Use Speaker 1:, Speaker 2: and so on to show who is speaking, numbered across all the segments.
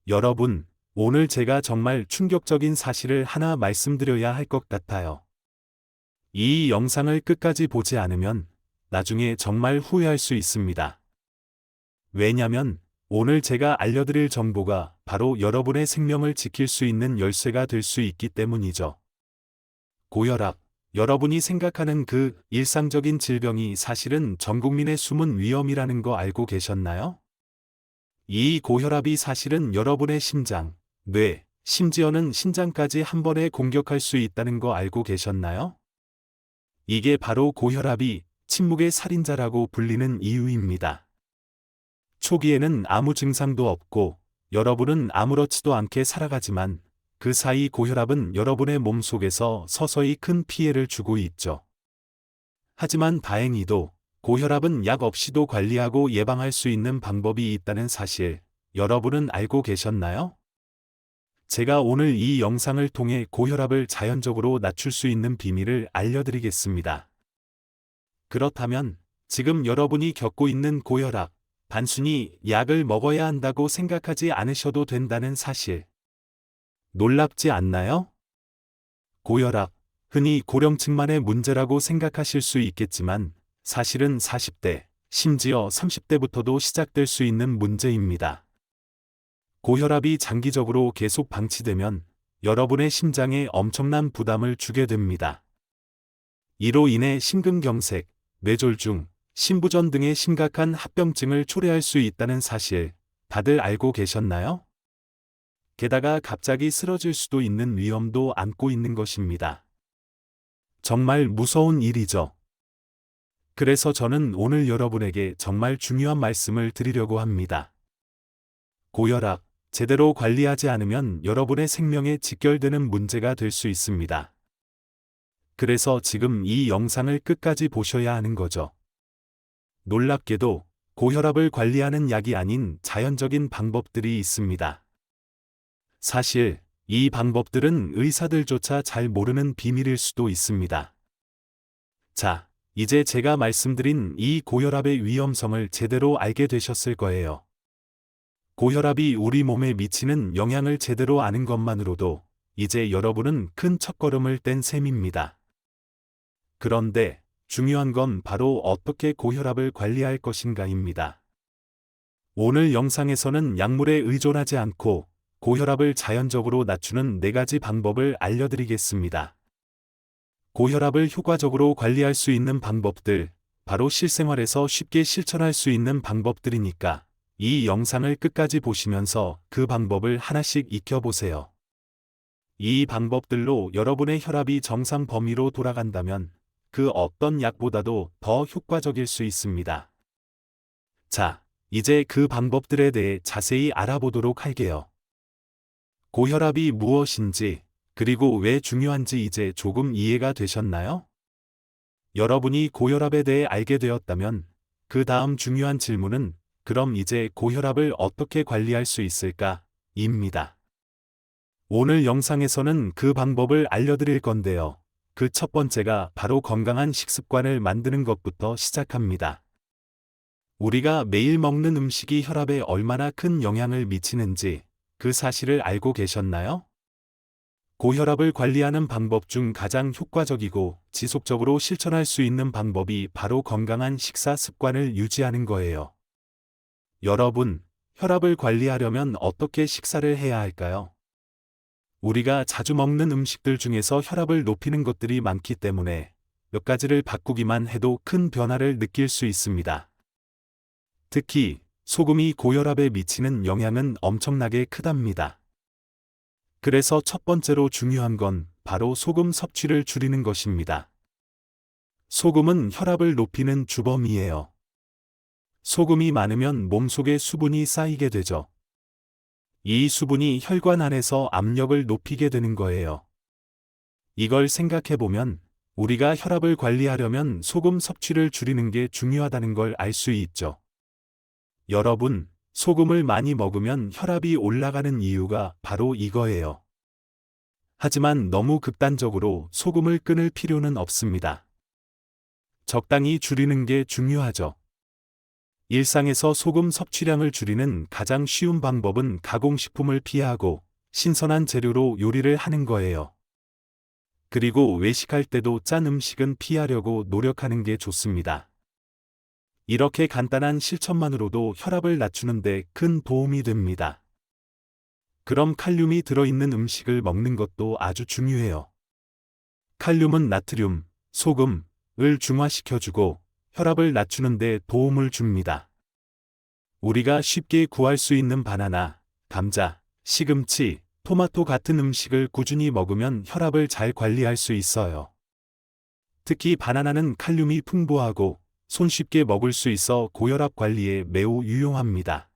Speaker 1: 여러분, 오늘 제가 정말 충격적인 사실을 하나 말씀드려야 할 것 같아요. 이 영상을 끝까지 보지 않으면 나중에 정말 후회할 수 있습니다. 왜냐면 오늘 제가 알려드릴 정보가 바로 여러분의 생명을 지킬 수 있는 열쇠가 될 수 있기 때문이죠. 고혈압, 여러분이 생각하는 그 일상적인 질병이 사실은 전 국민의 숨은 위험이라는 거 알고 계셨나요? 이 고혈압이 사실은 여러분의 심장, 뇌, 심지어는 신장까지 한 번에 공격할 수 있다는 거 알고 계셨나요? 이게 바로 고혈압이 침묵의 살인자라고 불리는 이유입니다. 초기에는 아무 증상도 없고 여러분은 아무렇지도 않게 살아가지만 그 사이 고혈압은 여러분의 몸 속에서 서서히 큰 피해를 주고 있죠. 하지만 다행히도 고혈압은 약 없이도 관리하고 예방할 수 있는 방법이 있다는 사실, 여러분은 알고 계셨나요? 제가 오늘 이 영상을 통해 고혈압을 자연적으로 낮출 수 있는 비밀을 알려드리겠습니다. 그렇다면 지금 여러분이 겪고 있는 고혈압, 단순히 약을 먹어야 한다고 생각하지 않으셔도 된다는 사실. 놀랍지 않나요? 고혈압, 흔히 고령층만의 문제라고 생각하실 수 있겠지만 사실은 40대, 심지어 30대부터도 시작될 수 있는 문제입니다. 고혈압이 장기적으로 계속 방치되면 여러분의 심장에 엄청난 부담을 주게 됩니다. 이로 인해 심근경색, 뇌졸중, 심부전 등의 심각한 합병증을 초래할 수 있다는 사실, 다들 알고 계셨나요? 게다가 갑자기 쓰러질 수도 있는 위험도 안고 있는 것입니다. 정말 무서운 일이죠. 그래서 저는 오늘 여러분에게 정말 중요한 말씀을 드리려고 합니다. 고혈압, 제대로 관리하지 않으면 여러분의 생명에 직결되는 문제가 될 수 있습니다. 그래서 지금 이 영상을 끝까지 보셔야 하는 거죠. 놀랍게도 고혈압을 관리하는 약이 아닌 자연적인 방법들이 있습니다. 사실 이 방법들은 의사들조차 잘 모르는 비밀일 수도 있습니다. 자, 이제 제가 말씀드린 이 고혈압의 위험성을 제대로 알게 되셨을 거예요. 고혈압이 우리 몸에 미치는 영향을 제대로 아는 것만으로도 이제 여러분은 큰 첫걸음을 뗀 셈입니다. 그런데 중요한 건 바로 어떻게 고혈압을 관리할 것인가입니다. 오늘 영상에서는 약물에 의존하지 않고 고혈압을 자연적으로 낮추는 4가지 방법을 알려드리겠습니다. 고혈압을 효과적으로 관리할 수 있는 방법들, 바로 실생활에서 쉽게 실천할 수 있는 방법들이니까 이 영상을 끝까지 보시면서 그 방법을 하나씩 익혀보세요. 이 방법들로 여러분의 혈압이 정상 범위로 돌아간다면 그 어떤 약보다도 더 효과적일 수 있습니다. 자, 이제 그 방법들에 대해 자세히 알아보도록 할게요. 고혈압이 무엇인지, 그리고 왜 중요한지 이제 조금 이해가 되셨나요? 여러분이 고혈압에 대해 알게 되었다면 그 다음 중요한 질문은 그럼 이제 고혈압을 어떻게 관리할 수 있을까? 입니다. 오늘 영상에서는 그 방법을 알려드릴 건데요. 그 첫 번째가 바로 건강한 식습관을 만드는 것부터 시작합니다. 우리가 매일 먹는 음식이 혈압에 얼마나 큰 영향을 미치는지 그 사실을 알고 계셨나요? 고혈압을 관리하는 방법 중 가장 효과적이고 지속적으로 실천할 수 있는 방법이 바로 건강한 식사 습관을 유지하는 거예요. 여러분, 혈압을 관리하려면 어떻게 식사를 해야 할까요? 우리가 자주 먹는 음식들 중에서 혈압을 높이는 것들이 많기 때문에 몇 가지를 바꾸기만 해도 큰 변화를 느낄 수 있습니다. 특히 소금이 고혈압에 미치는 영향은 엄청나게 크답니다. 그래서 첫 번째로 중요한 건 바로 소금 섭취를 줄이는 것입니다. 소금은 혈압을 높이는 주범이에요. 소금이 많으면 몸속에 수분이 쌓이게 되죠. 이 수분이 혈관 안에서 압력을 높이게 되는 거예요. 이걸 생각해보면 우리가 혈압을 관리하려면 소금 섭취를 줄이는 게 중요하다는 걸 알 수 있죠. 여러분, 소금을 많이 먹으면 혈압이 올라가는 이유가 바로 이거예요. 하지만 너무 극단적으로 소금을 끊을 필요는 없습니다. 적당히 줄이는 게 중요하죠. 일상에서 소금 섭취량을 줄이는 가장 쉬운 방법은 가공식품을 피하고 신선한 재료로 요리를 하는 거예요. 그리고 외식할 때도 짠 음식은 피하려고 노력하는 게 좋습니다. 이렇게 간단한 실천만으로도 혈압을 낮추는 데 큰 도움이 됩니다. 그럼 칼륨이 들어있는 음식을 먹는 것도 아주 중요해요. 칼륨은 나트륨, 소금을 중화시켜주고 혈압을 낮추는 데 도움을 줍니다. 우리가 쉽게 구할 수 있는 바나나, 감자, 시금치, 토마토 같은 음식을 꾸준히 먹으면 혈압을 잘 관리할 수 있어요. 특히 바나나는 칼륨이 풍부하고 손쉽게 먹을 수 있어 고혈압 관리에 매우 유용합니다.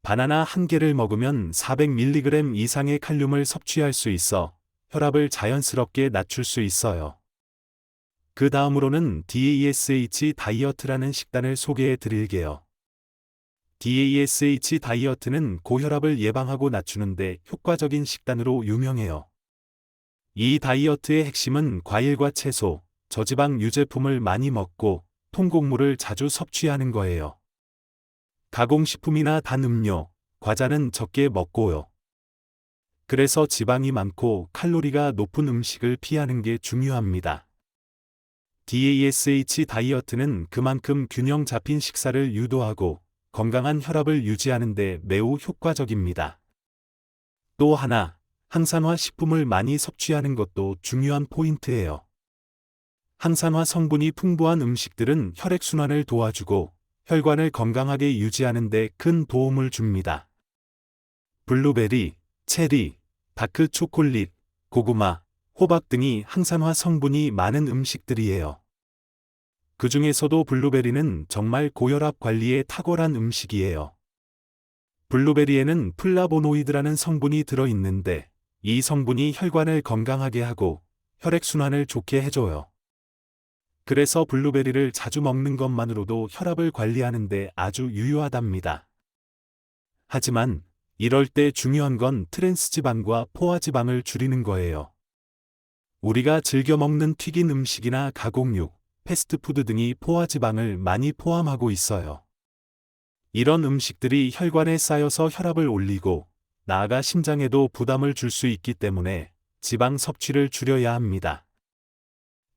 Speaker 1: 바나나 한 개를 먹으면 400mg 이상의 칼륨을 섭취할 수 있어 혈압을 자연스럽게 낮출 수 있어요. 그 다음으로는 DASH 다이어트라는 식단을 소개해 드릴게요. DASH 다이어트는 고혈압을 예방하고 낮추는데 효과적인 식단으로 유명해요. 이 다이어트의 핵심은 과일과 채소, 저지방 유제품을 많이 먹고 통곡물을 자주 섭취하는 거예요. 가공식품이나 단 음료, 과자는 적게 먹고요. 그래서 지방이 많고 칼로리가 높은 음식을 피하는 게 중요합니다. DASH 다이어트는 그만큼 균형 잡힌 식사를 유도하고 건강한 혈압을 유지하는 데 매우 효과적입니다. 또 하나, 항산화 식품을 많이 섭취하는 것도 중요한 포인트예요. 항산화 성분이 풍부한 음식들은 혈액순환을 도와주고 혈관을 건강하게 유지하는 데 큰 도움을 줍니다. 블루베리, 체리, 다크 초콜릿, 고구마, 호박 등이 항산화 성분이 많은 음식들이에요. 그 중에서도 블루베리는 정말 고혈압 관리에 탁월한 음식이에요. 블루베리에는 플라보노이드라는 성분이 들어있는데 이 성분이 혈관을 건강하게 하고 혈액순환을 좋게 해줘요. 그래서 블루베리를 자주 먹는 것만으로도 혈압을 관리하는 데 아주 유효하답니다. 하지만 이럴 때 중요한 건 트랜스지방과 포화지방을 줄이는 거예요. 우리가 즐겨 먹는 튀긴 음식이나 가공육, 패스트푸드 등이 포화지방을 많이 포함하고 있어요. 이런 음식들이 혈관에 쌓여서 혈압을 올리고 나아가 심장에도 부담을 줄 수 있기 때문에 지방 섭취를 줄여야 합니다.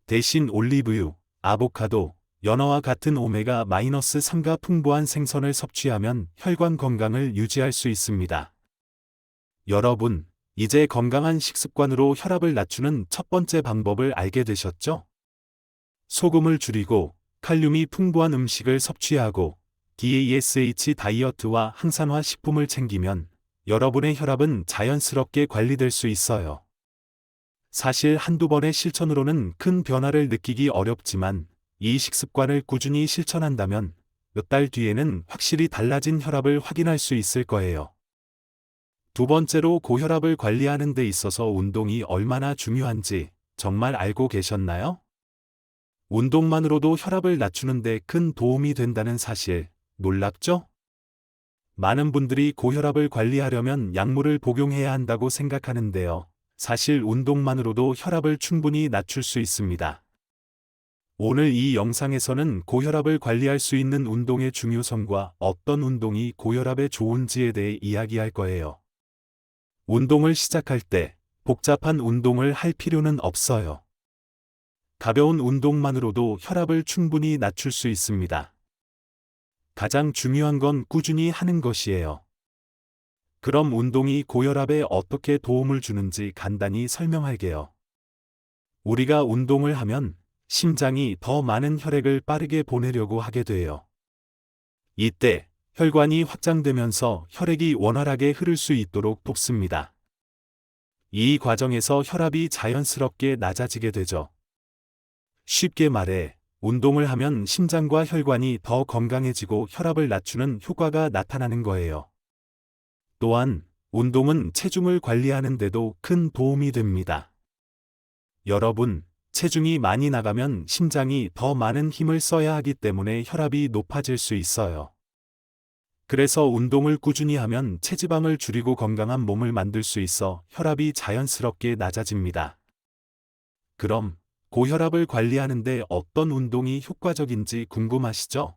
Speaker 1: 대신 올리브유, 아보카도, 연어와 같은 오메가-3가 풍부한 생선을 섭취하면 혈관 건강을 유지할 수 있습니다. 여러분, 이제 건강한 식습관으로 혈압을 낮추는 첫 번째 방법을 알게 되셨죠? 소금을 줄이고 칼륨이 풍부한 음식을 섭취하고 DASH 다이어트와 항산화 식품을 챙기면 여러분의 혈압은 자연스럽게 관리될 수 있어요. 사실 한두 번의 실천으로는 큰 변화를 느끼기 어렵지만 이 식습관을 꾸준히 실천한다면 몇 달 뒤에는 확실히 달라진 혈압을 확인할 수 있을 거예요. 두 번째로 고혈압을 관리하는 데 있어서 운동이 얼마나 중요한지 정말 알고 계셨나요? 운동만으로도 혈압을 낮추는 데 큰 도움이 된다는 사실 놀랍죠? 많은 분들이 고혈압을 관리하려면 약물을 복용해야 한다고 생각하는데요. 사실 운동만으로도 혈압을 충분히 낮출 수 있습니다. 오늘 이 영상에서는 고혈압을 관리할 수 있는 운동의 중요성과 어떤 운동이 고혈압에 좋은지에 대해 이야기할 거예요. 운동을 시작할 때 복잡한 운동을 할 필요는 없어요. 가벼운 운동만으로도 혈압을 충분히 낮출 수 있습니다. 가장 중요한 건 꾸준히 하는 것이에요. 그럼 운동이 고혈압에 어떻게 도움을 주는지 간단히 설명할게요. 우리가 운동을 하면 심장이 더 많은 혈액을 빠르게 보내려고 하게 돼요. 이때 혈관이 확장되면서 혈액이 원활하게 흐를 수 있도록 돕습니다. 이 과정에서 혈압이 자연스럽게 낮아지게 되죠. 쉽게 말해, 운동을 하면 심장과 혈관이 더 건강해지고 혈압을 낮추는 효과가 나타나는 거예요. 또한, 운동은 체중을 관리하는 데도 큰 도움이 됩니다. 여러분, 체중이 많이 나가면 심장이 더 많은 힘을 써야 하기 때문에 혈압이 높아질 수 있어요. 그래서 운동을 꾸준히 하면 체지방을 줄이고 건강한 몸을 만들 수 있어 혈압이 자연스럽게 낮아집니다. 그럼, 고혈압을 관리하는데 어떤 운동이 효과적인지 궁금하시죠?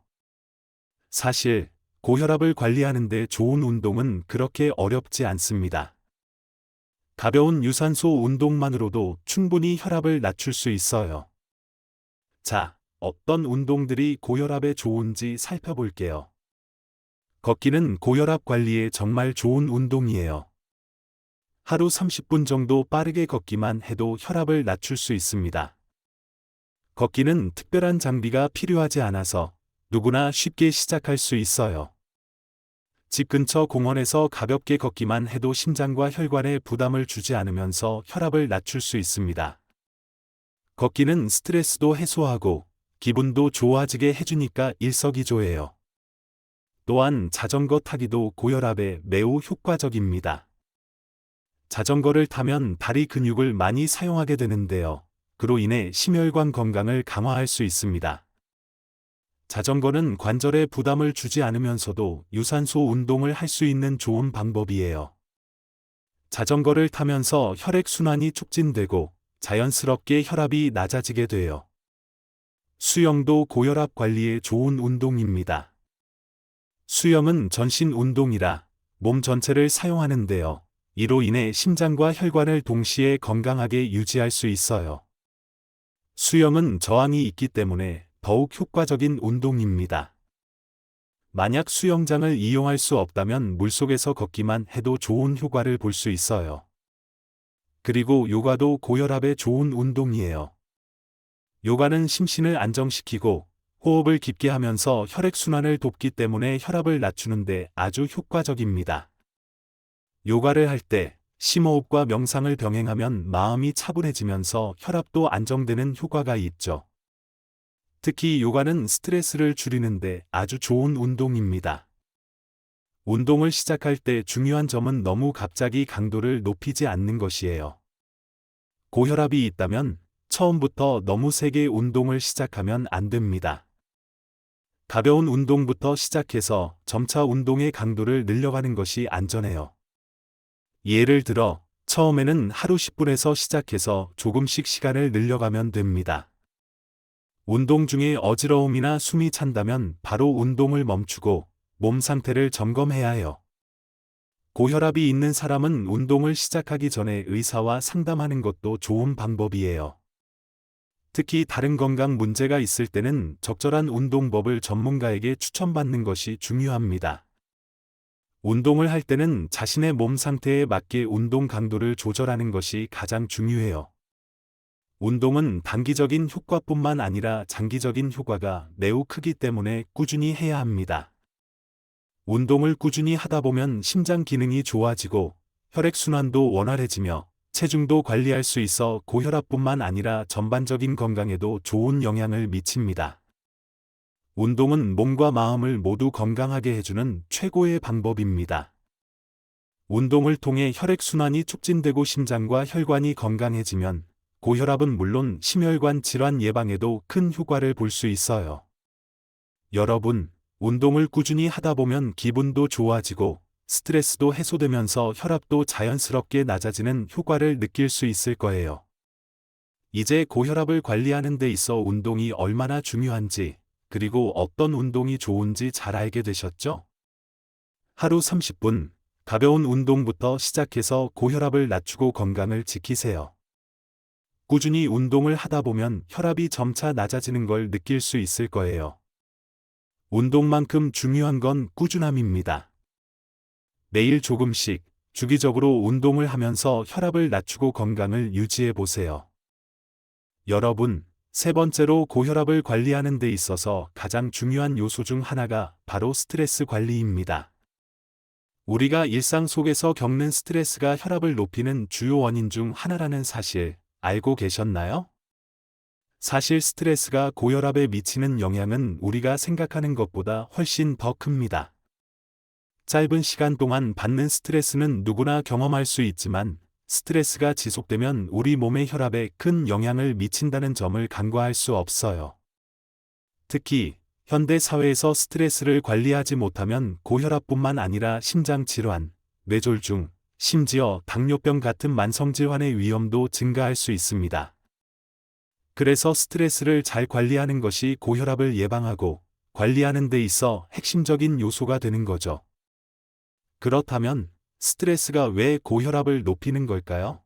Speaker 1: 사실 고혈압을 관리하는 데 좋은 운동은 그렇게 어렵지 않습니다. 가벼운 유산소 운동만으로도 충분히 혈압을 낮출 수 있어요. 자, 어떤 운동들이 고혈압에 좋은지 살펴볼게요. 걷기는 고혈압 관리에 정말 좋은 운동이에요. 하루 30분 정도 빠르게 걷기만 해도 혈압을 낮출 수 있습니다. 걷기는 특별한 장비가 필요하지 않아서 누구나 쉽게 시작할 수 있어요. 집 근처 공원에서 가볍게 걷기만 해도 심장과 혈관에 부담을 주지 않으면서 혈압을 낮출 수 있습니다. 걷기는 스트레스도 해소하고 기분도 좋아지게 해주니까 일석이조예요. 또한 자전거 타기도 고혈압에 매우 효과적입니다. 자전거를 타면 다리 근육을 많이 사용하게 되는데요. 그로 인해 심혈관 건강을 강화할 수 있습니다. 자전거는 관절에 부담을 주지 않으면서도 유산소 운동을 할 수 있는 좋은 방법이에요. 자전거를 타면서 혈액순환이 촉진되고 자연스럽게 혈압이 낮아지게 돼요. 수영도 고혈압 관리에 좋은 운동입니다. 수영은 전신 운동이라 몸 전체를 사용하는데요. 이로 인해 심장과 혈관을 동시에 건강하게 유지할 수 있어요. 수영은 저항이 있기 때문에 더욱 효과적인 운동입니다. 만약 수영장을 이용할 수 없다면 물속에서 걷기만 해도 좋은 효과를 볼 수 있어요. 그리고 요가도 고혈압에 좋은 운동이에요. 요가는 심신을 안정시키고 호흡을 깊게 하면서 혈액순환을 돕기 때문에 혈압을 낮추는데 아주 효과적입니다. 요가를 할 때 심호흡과 명상을 병행하면 마음이 차분해지면서 혈압도 안정되는 효과가 있죠. 특히 요가는 스트레스를 줄이는데 아주 좋은 운동입니다. 운동을 시작할 때 중요한 점은 너무 갑자기 강도를 높이지 않는 것이에요. 고혈압이 있다면 처음부터 너무 세게 운동을 시작하면 안 됩니다. 가벼운 운동부터 시작해서 점차 운동의 강도를 늘려가는 것이 안전해요. 예를 들어 처음에는 하루 10분에서 시작해서 조금씩 시간을 늘려가면 됩니다. 운동 중에 어지러움이나 숨이 찬다면 바로 운동을 멈추고 몸 상태를 점검해야 해요. 고혈압이 있는 사람은 운동을 시작하기 전에 의사와 상담하는 것도 좋은 방법이에요. 특히 다른 건강 문제가 있을 때는 적절한 운동법을 전문가에게 추천받는 것이 중요합니다. 운동을 할 때는 자신의 몸 상태에 맞게 운동 강도를 조절하는 것이 가장 중요해요. 운동은 단기적인 효과뿐만 아니라 장기적인 효과가 매우 크기 때문에 꾸준히 해야 합니다. 운동을 꾸준히 하다 보면 심장 기능이 좋아지고 혈액순환도 원활해지며 체중도 관리할 수 있어 고혈압뿐만 아니라 전반적인 건강에도 좋은 영향을 미칩니다. 운동은 몸과 마음을 모두 건강하게 해주는 최고의 방법입니다. 운동을 통해 혈액순환이 촉진되고 심장과 혈관이 건강해지면 고혈압은 물론 심혈관 질환 예방에도 큰 효과를 볼 수 있어요. 여러분, 운동을 꾸준히 하다 보면 기분도 좋아지고 스트레스도 해소되면서 혈압도 자연스럽게 낮아지는 효과를 느낄 수 있을 거예요. 이제 고혈압을 관리하는 데 있어 운동이 얼마나 중요한지, 그리고 어떤 운동이 좋은지 잘 알게 되셨죠? 하루 30분, 가벼운 운동부터 시작해서 고혈압을 낮추고 건강을 지키세요. 꾸준히 운동을 하다 보면 혈압이 점차 낮아지는 걸 느낄 수 있을 거예요. 운동만큼 중요한 건 꾸준함입니다. 매일 조금씩 주기적으로 운동을 하면서 혈압을 낮추고 건강을 유지해 보세요. 여러분, 세 번째로 고혈압을 관리하는 데 있어서 가장 중요한 요소 중 하나가 바로 스트레스 관리입니다. 우리가 일상 속에서 겪는 스트레스가 혈압을 높이는 주요 원인 중 하나라는 사실 알고 계셨나요? 사실 스트레스가 고혈압에 미치는 영향은 우리가 생각하는 것보다 훨씬 더 큽니다. 짧은 시간 동안 받는 스트레스는 누구나 경험할 수 있지만 스트레스가 지속되면 우리 몸의 혈압에 큰 영향을 미친다는 점을 간과할 수 없어요. 특히 현대 사회에서 스트레스를 관리하지 못하면 고혈압뿐만 아니라 심장질환, 뇌졸중, 심지어 당뇨병 같은 만성질환의 위험도 증가할 수 있습니다. 그래서 스트레스를 잘 관리하는 것이 고혈압을 예방하고 관리하는 데 있어 핵심적인 요소가 되는 거죠. 그렇다면 스트레스가 왜 고혈압을 높이는 걸까요?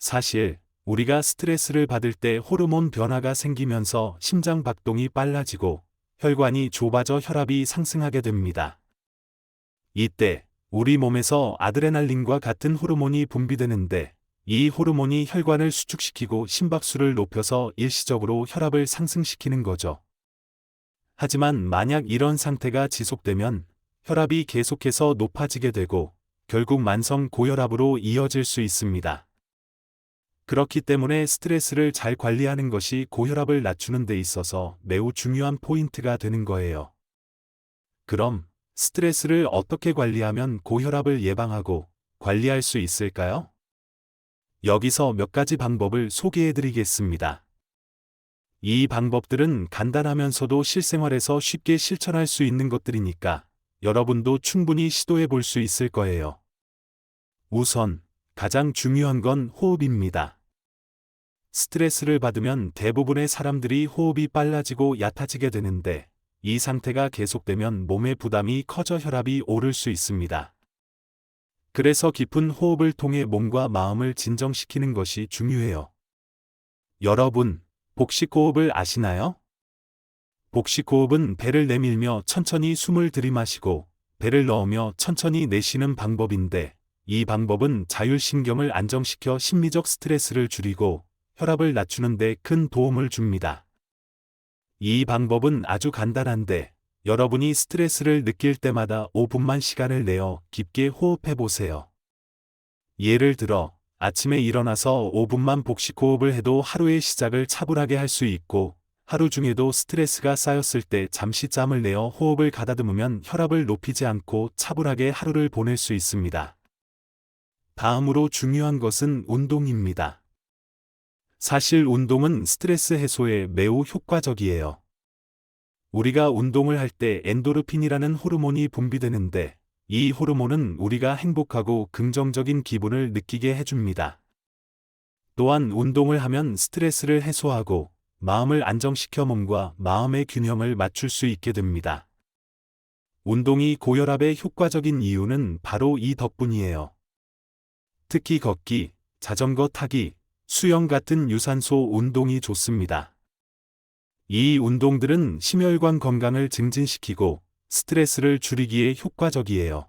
Speaker 1: 사실 우리가 스트레스를 받을 때 호르몬 변화가 생기면서 심장 박동이 빨라지고 혈관이 좁아져 혈압이 상승하게 됩니다. 이때 우리 몸에서 아드레날린과 같은 호르몬이 분비되는데 이 호르몬이 혈관을 수축시키고 심박수를 높여서 일시적으로 혈압을 상승시키는 거죠. 하지만 만약 이런 상태가 지속되면 혈압이 계속해서 높아지게 되고 결국 만성 고혈압으로 이어질 수 있습니다. 그렇기 때문에 스트레스를 잘 관리하는 것이 고혈압을 낮추는 데 있어서 매우 중요한 포인트가 되는 거예요. 그럼 스트레스를 어떻게 관리하면 고혈압을 예방하고 관리할 수 있을까요? 여기서 몇 가지 방법을 소개해 드리겠습니다. 이 방법들은 간단하면서도 실생활에서 쉽게 실천할 수 있는 것들이니까 여러분도 충분히 시도해 볼 수 있을 거예요. 우선 가장 중요한 건 호흡입니다. 스트레스를 받으면 대부분의 사람들이 호흡이 빨라지고 얕아지게 되는데 이 상태가 계속되면 몸의 부담이 커져 혈압이 오를 수 있습니다. 그래서 깊은 호흡을 통해 몸과 마음을 진정시키는 것이 중요해요. 여러분, 복식호흡을 아시나요? 복식호흡은 배를 내밀며 천천히 숨을 들이마시고 배를 넣으며 천천히 내쉬는 방법인데 이 방법은 자율신경을 안정시켜 심리적 스트레스를 줄이고 혈압을 낮추는 데 큰 도움을 줍니다. 이 방법은 아주 간단한데 여러분이 스트레스를 느낄 때마다 5분만 시간을 내어 깊게 호흡해 보세요. 예를 들어 아침에 일어나서 5분만 복식호흡을 해도 하루의 시작을 차분하게 할 수 있고 하루 중에도 스트레스가 쌓였을 때 잠시 짬을 내어 호흡을 가다듬으면 혈압을 높이지 않고 차분하게 하루를 보낼 수 있습니다. 다음으로 중요한 것은 운동입니다. 사실 운동은 스트레스 해소에 매우 효과적이에요. 우리가 운동을 할 때 엔도르핀이라는 호르몬이 분비되는데 이 호르몬은 우리가 행복하고 긍정적인 기분을 느끼게 해줍니다. 또한 운동을 하면 스트레스를 해소하고 마음을 안정시켜 몸과 마음의 균형을 맞출 수 있게 됩니다. 운동이 고혈압에 효과적인 이유는 바로 이 덕분이에요. 특히 걷기, 자전거 타기, 수영 같은 유산소 운동이 좋습니다. 이 운동들은 심혈관 건강을 증진시키고 스트레스를 줄이기에 효과적이에요.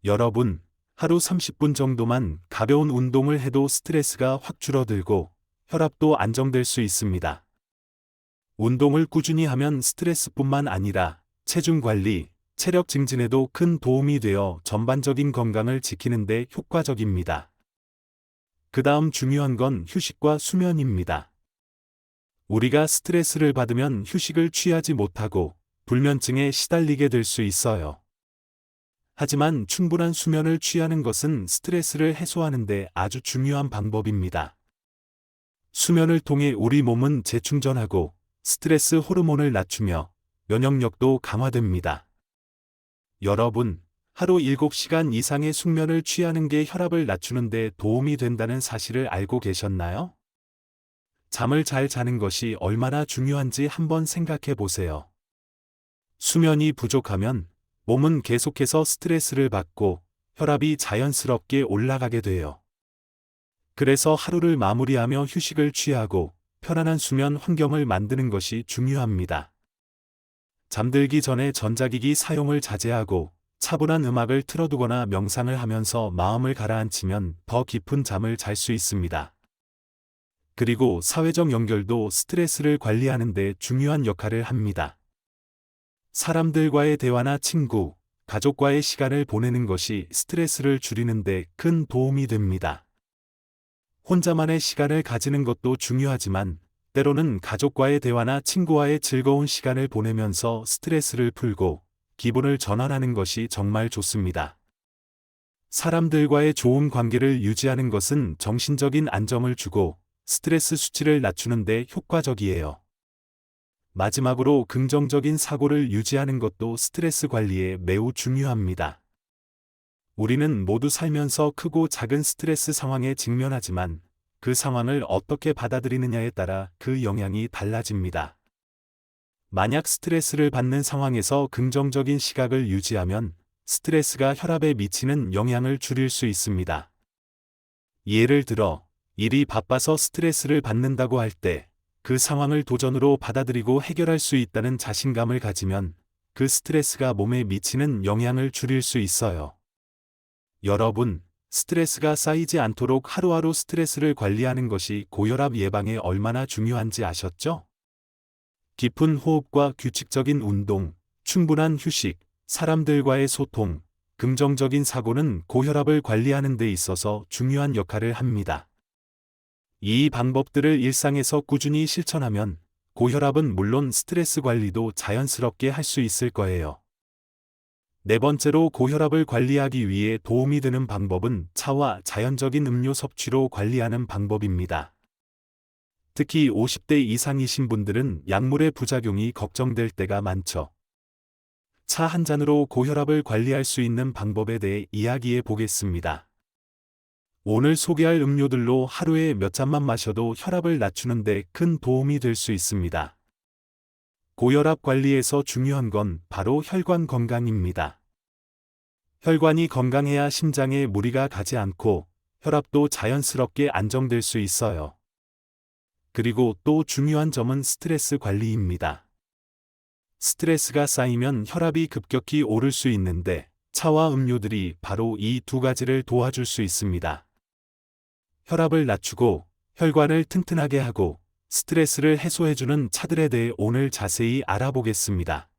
Speaker 1: 여러분, 하루 30분 정도만 가벼운 운동을 해도 스트레스가 확 줄어들고 혈압도 안정될 수 있습니다. 운동을 꾸준히 하면 스트레스뿐만 아니라 체중 관리, 체력 증진에도 큰 도움이 되어 전반적인 건강을 지키는 데 효과적입니다. 그 다음 중요한 건 휴식과 수면입니다. 우리가 스트레스를 받으면 휴식을 취하지 못하고 불면증에 시달리게 될 수 있어요. 하지만 충분한 수면을 취하는 것은 스트레스를 해소하는 데 아주 중요한 방법입니다. 수면을 통해 우리 몸은 재충전하고 스트레스 호르몬을 낮추며 면역력도 강화됩니다. 여러분, 하루 7시간 이상의 숙면을 취하는 게 혈압을 낮추는 데 도움이 된다는 사실을 알고 계셨나요? 잠을 잘 자는 것이 얼마나 중요한지 한번 생각해 보세요. 수면이 부족하면 몸은 계속해서 스트레스를 받고 혈압이 자연스럽게 올라가게 돼요. 그래서 하루를 마무리하며 휴식을 취하고 편안한 수면 환경을 만드는 것이 중요합니다. 잠들기 전에 전자기기 사용을 자제하고 차분한 음악을 틀어두거나 명상을 하면서 마음을 가라앉히면 더 깊은 잠을 잘 수 있습니다. 그리고 사회적 연결도 스트레스를 관리하는 데 중요한 역할을 합니다. 사람들과의 대화나 친구, 가족과의 시간을 보내는 것이 스트레스를 줄이는 데 큰 도움이 됩니다. 혼자만의 시간을 가지는 것도 중요하지만 때로는 가족과의 대화나 친구와의 즐거운 시간을 보내면서 스트레스를 풀고 기분을 전환하는 것이 정말 좋습니다. 사람들과의 좋은 관계를 유지하는 것은 정신적인 안정을 주고 스트레스 수치를 낮추는 데 효과적이에요. 마지막으로 긍정적인 사고를 유지하는 것도 스트레스 관리에 매우 중요합니다. 우리는 모두 살면서 크고 작은 스트레스 상황에 직면하지만 그 상황을 어떻게 받아들이느냐에 따라 그 영향이 달라집니다. 만약 스트레스를 받는 상황에서 긍정적인 시각을 유지하면 스트레스가 혈압에 미치는 영향을 줄일 수 있습니다. 예를 들어, 일이 바빠서 스트레스를 받는다고 할 때, 그 상황을 도전으로 받아들이고 해결할 수 있다는 자신감을 가지면 그 스트레스가 몸에 미치는 영향을 줄일 수 있어요. 여러분, 스트레스가 쌓이지 않도록 하루하루 스트레스를 관리하는 것이 고혈압 예방에 얼마나 중요한지 아셨죠? 깊은 호흡과 규칙적인 운동, 충분한 휴식, 사람들과의 소통, 긍정적인 사고는 고혈압을 관리하는 데 있어서 중요한 역할을 합니다. 이 방법들을 일상에서 꾸준히 실천하면 고혈압은 물론 스트레스 관리도 자연스럽게 할 수 있을 거예요. 네 번째로 고혈압을 관리하기 위해 도움이 되는 방법은 차와 자연적인 음료 섭취로 관리하는 방법입니다. 특히 50대 이상이신 분들은 약물의 부작용이 걱정될 때가 많죠. 차 한 잔으로 고혈압을 관리할 수 있는 방법에 대해 이야기해 보겠습니다. 오늘 소개할 음료들로 하루에 몇 잔만 마셔도 혈압을 낮추는 데 큰 도움이 될 수 있습니다. 고혈압 관리에서 중요한 건 바로 혈관 건강입니다. 혈관이 건강해야 심장에 무리가 가지 않고 혈압도 자연스럽게 안정될 수 있어요. 그리고 또 중요한 점은 스트레스 관리입니다. 스트레스가 쌓이면 혈압이 급격히 오를 수 있는데 차와 음료들이 바로 이 두 가지를 도와줄 수 있습니다. 혈압을 낮추고 혈관을 튼튼하게 하고 스트레스를 해소해주는 차들에 대해 오늘 자세히 알아보겠습니다.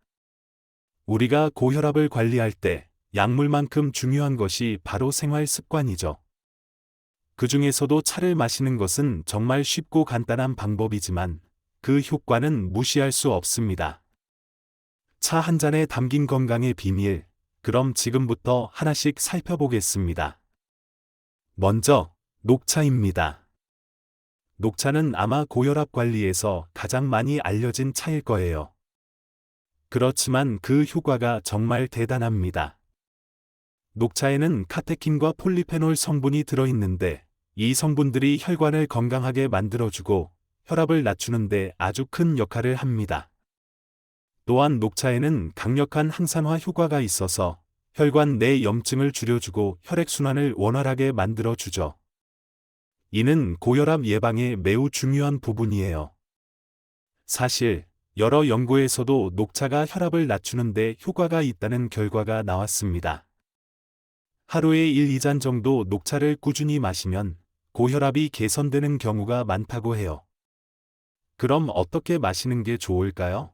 Speaker 1: 우리가 고혈압을 관리할 때 약물만큼 중요한 것이 바로 생활 습관이죠. 그 중에서도 차를 마시는 것은 정말 쉽고 간단한 방법이지만 그 효과는 무시할 수 없습니다. 차 한 잔에 담긴 건강의 비밀, 그럼 지금부터 하나씩 살펴보겠습니다. 먼저, 녹차입니다. 녹차는 아마 고혈압 관리에서 가장 많이 알려진 차일 거예요. 그렇지만 그 효과가 정말 대단합니다. 녹차에는 카테킨과 폴리페놀 성분이 들어있는데 이 성분들이 혈관을 건강하게 만들어주고 혈압을 낮추는 데 아주 큰 역할을 합니다. 또한 녹차에는 강력한 항산화 효과가 있어서 혈관 내 염증을 줄여주고 혈액순환을 원활하게 만들어주죠. 이는 고혈압 예방에 매우 중요한 부분이에요. 사실, 여러 연구에서도 녹차가 혈압을 낮추는 데 효과가 있다는 결과가 나왔습니다. 하루에 1~2잔 정도 녹차를 꾸준히 마시면 고혈압이 개선되는 경우가 많다고 해요. 그럼 어떻게 마시는 게 좋을까요?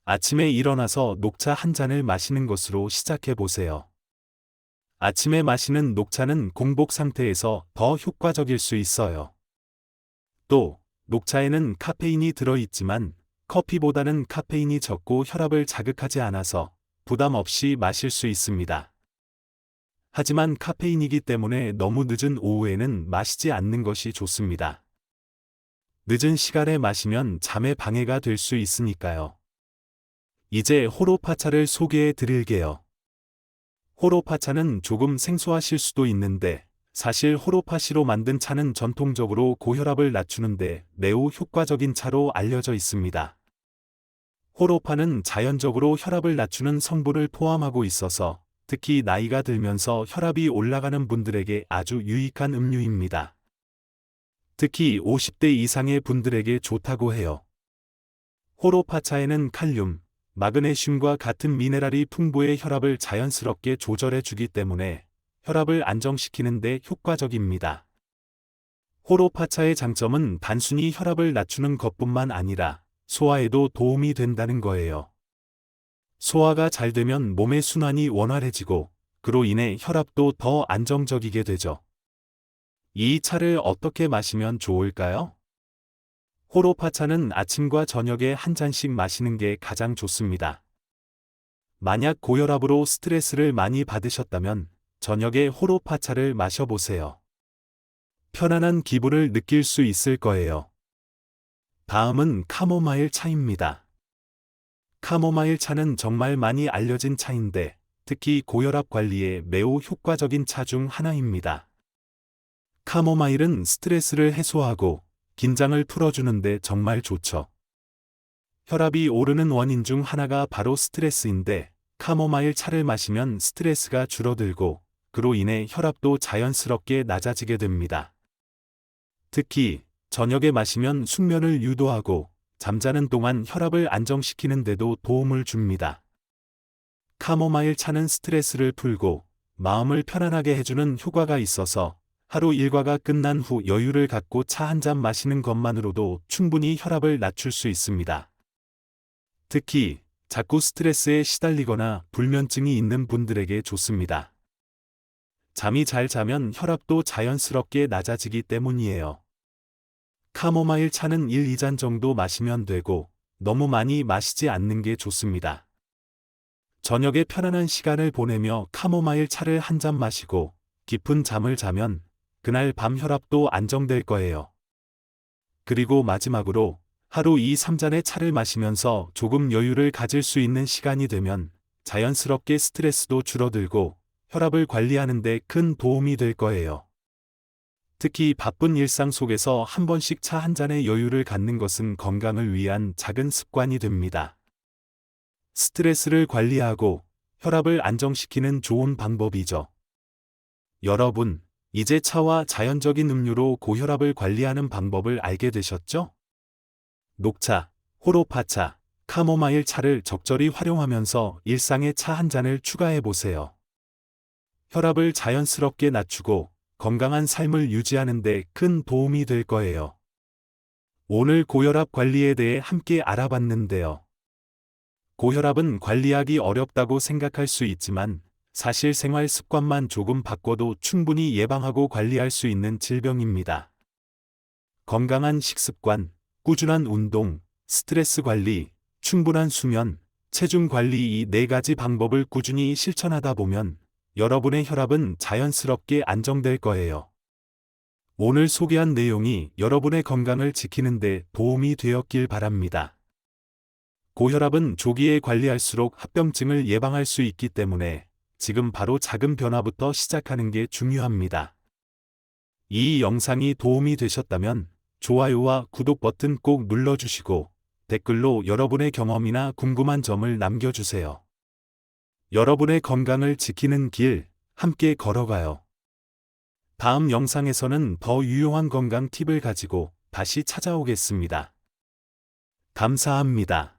Speaker 1: 아침에 일어나서 녹차 한 잔을 마시는 것으로 시작해 보세요. 아침에 마시는 녹차는 공복 상태에서 더 효과적일 수 있어요. 또, 녹차에는 카페인이 들어있지만 커피보다는 카페인이 적고 혈압을 자극하지 않아서 부담 없이 마실 수 있습니다. 하지만 카페인이기 때문에 너무 늦은 오후에는 마시지 않는 것이 좋습니다. 늦은 시간에 마시면 잠에 방해가 될 수 있으니까요. 이제 호로파차를 소개해 드릴게요. 호로파차는 조금 생소하실 수도 있는데 사실 호로파시로 만든 차는 전통적으로 고혈압을 낮추는데 매우 효과적인 차로 알려져 있습니다. 호로파는 자연적으로 혈압을 낮추는 성분을 포함하고 있어서 특히 나이가 들면서 혈압이 올라가는 분들에게 아주 유익한 음료입니다. 특히 50대 이상의 분들에게 좋다고 해요. 호로파차에는 칼륨, 마그네슘과 같은 미네랄이 풍부해 혈압을 자연스럽게 조절해 주기 때문에 혈압을 안정시키는 데 효과적입니다. 호로파차의 장점은 단순히 혈압을 낮추는 것뿐만 아니라 소화에도 도움이 된다는 거예요. 소화가 잘 되면 몸의 순환이 원활해지고 그로 인해 혈압도 더 안정적이게 되죠. 이 차를 어떻게 마시면 좋을까요? 호로파차는 아침과 저녁에 한 잔씩 마시는 게 가장 좋습니다. 만약 고혈압으로 스트레스를 많이 받으셨다면 저녁에 호로파차를 마셔보세요. 편안한 기분을 느낄 수 있을 거예요. 다음은 카모마일 차입니다. 카모마일 차는 정말 많이 알려진 차인데 특히 고혈압 관리에 매우 효과적인 차 중 하나입니다. 카모마일은 스트레스를 해소하고 긴장을 풀어주는데 정말 좋죠. 혈압이 오르는 원인 중 하나가 바로 스트레스인데, 카모마일 차를 마시면 스트레스가 줄어들고 그로 인해 혈압도 자연스럽게 낮아지게 됩니다. 특히 저녁에 마시면 숙면을 유도하고 잠자는 동안 혈압을 안정시키는 데도 도움을 줍니다. 카모마일 차는 스트레스를 풀고 마음을 편안하게 해주는 효과가 있어서 하루 일과가 끝난 후 여유를 갖고 차 한 잔 마시는 것만으로도 충분히 혈압을 낮출 수 있습니다. 특히 자꾸 스트레스에 시달리거나 불면증이 있는 분들에게 좋습니다. 잠이 잘 자면 혈압도 자연스럽게 낮아지기 때문이에요. 카모마일 차는 1-2잔 정도 마시면 되고 너무 많이 마시지 않는 게 좋습니다. 저녁에 편안한 시간을 보내며 카모마일 차를 한 잔 마시고 깊은 잠을 자면 그날 밤 혈압도 안정될 거예요. 그리고 마지막으로 하루 2-3잔의 차를 마시면서 조금 여유를 가질 수 있는 시간이 되면 자연스럽게 스트레스도 줄어들고 혈압을 관리하는 데 큰 도움이 될 거예요. 특히 바쁜 일상 속에서 한 번씩 차 한 잔의 여유를 갖는 것은 건강을 위한 작은 습관이 됩니다. 스트레스를 관리하고 혈압을 안정시키는 좋은 방법이죠. 여러분, 이제 차와 자연적인 음료로 고혈압을 관리하는 방법을 알게 되셨죠? 녹차, 호로파차, 카모마일 차를 적절히 활용하면서 일상에 차 한 잔을 추가해 보세요. 혈압을 자연스럽게 낮추고 건강한 삶을 유지하는 데 큰 도움이 될 거예요. 오늘 고혈압 관리에 대해 함께 알아봤는데요. 고혈압은 관리하기 어렵다고 생각할 수 있지만 사실 생활 습관만 조금 바꿔도 충분히 예방하고 관리할 수 있는 질병입니다. 건강한 식습관, 꾸준한 운동, 스트레스 관리, 충분한 수면, 체중 관리 이 4가지 방법을 꾸준히 실천하다 보면 여러분의 혈압은 자연스럽게 안정될 거예요. 오늘 소개한 내용이 여러분의 건강을 지키는 데 도움이 되었길 바랍니다. 고혈압은 조기에 관리할수록 합병증을 예방할 수 있기 때문에 지금 바로 작은 변화부터 시작하는 게 중요합니다. 이 영상이 도움이 되셨다면 좋아요와 구독 버튼 꼭 눌러주시고 댓글로 여러분의 경험이나 궁금한 점을 남겨주세요. 여러분의 건강을 지키는 길, 함께 걸어가요. 다음 영상에서는 더 유용한 건강 팁을 가지고 다시 찾아오겠습니다. 감사합니다.